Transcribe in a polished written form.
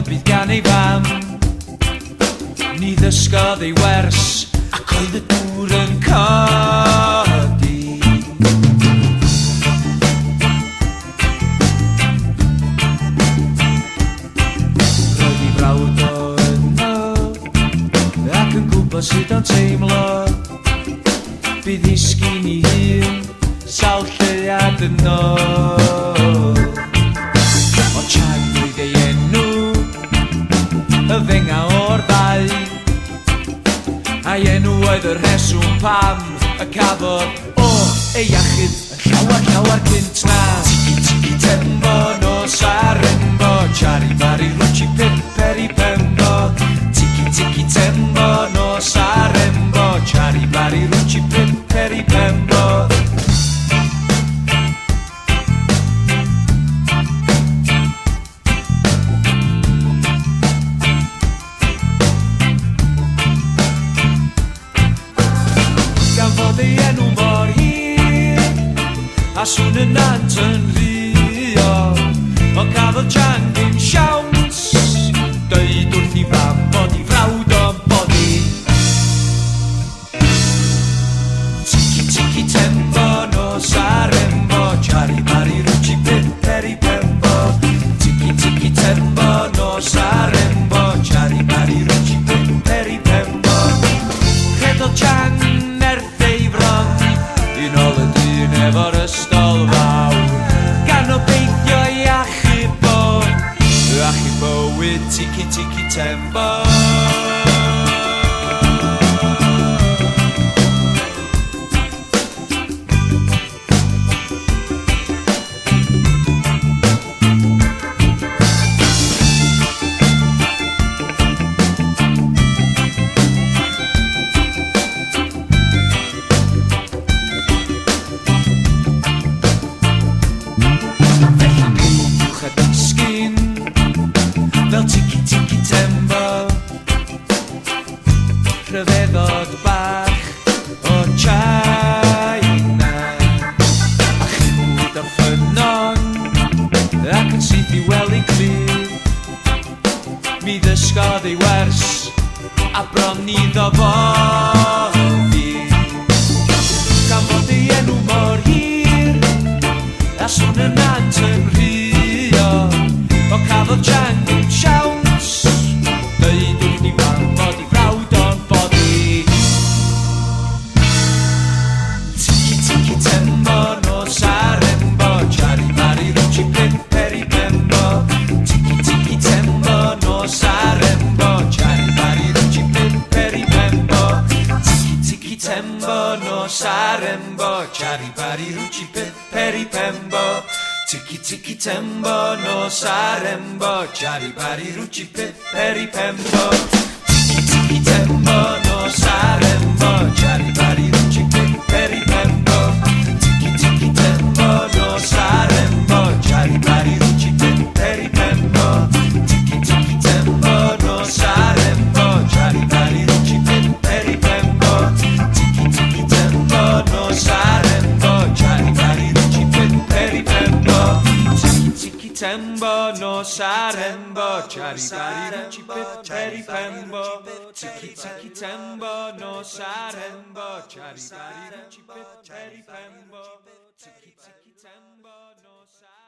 bydd gan ei fam. Ni ddysgodd ei wers ac oedd y dŵr yn codi. Roedd ei frawd o yno ac yn gwybod sut o'n teimlo. Bydd isgyn i hun sawl lleuad yno. O Chad oedd ei enw, y fenga o'r ddau, a'i enw oedd y rheswm pam y cafodd o ei iachyd yn llawer cynt na. Tiki tiki tembo no sarembo, chari bari ruchi peri pembo. Tiki tiki tembo no sarembo, chari bari ruchi peri pembo. Ei enw mor hir a sŵn yn nant yn rio, ond cafodd Jan ddim siawns dweud wrth i fam bod i frawd o'n bodi. Tiki tiki tembo no sarembo, chari bari ruchi peri pembo. Tiki tiki tembo no sarembo, chari bari ruchi peri pembo. Credodd Jan ôl y dyn efo'r ystol fawr, gan obeithio i achub bywyd tiki tiki tembo. Fel tiki tiki tembo, rhyfeddod bach o China, a chywyd o'r ffynon ac yn syth i weld ei glir. Mi ddysgodd ei wers a bron ni ddofoddi, gan fod ei enw mor hir a sŵn yn nant yn rio, o cafodd Jan ddim siawns dweud wrth i fam bod i frawd o'n bodi. Tiki tiki tembo no sarembo, chari bari ruchi peri pembo. Tiki tiki tembo no sarembo, chari bari ruchi peri pembo. Tiki tiki tembo no sarembo, chari bari ruchi peri pembo. Tiki tiki tembo no sarembo, chari bari ruchi peri pembo. Tiki tiki tembo no sarembo, chari bari ruchi peri pembo. Tiki tiki tembo no sarembo, chari bari ruchi peri pembo. Tiki tiki tembo no sarembo, chari bari ruchi peri pembo. Tiki tiki tembo no sarembo, chari bari ruchi peri pembo. Tiki tembo no sarembo, chari bari ruchi peri pembo. Tiki tiki tembo no sarembo, chari bari ruchi peri pembo. Tiki tiki tembo no sarembo.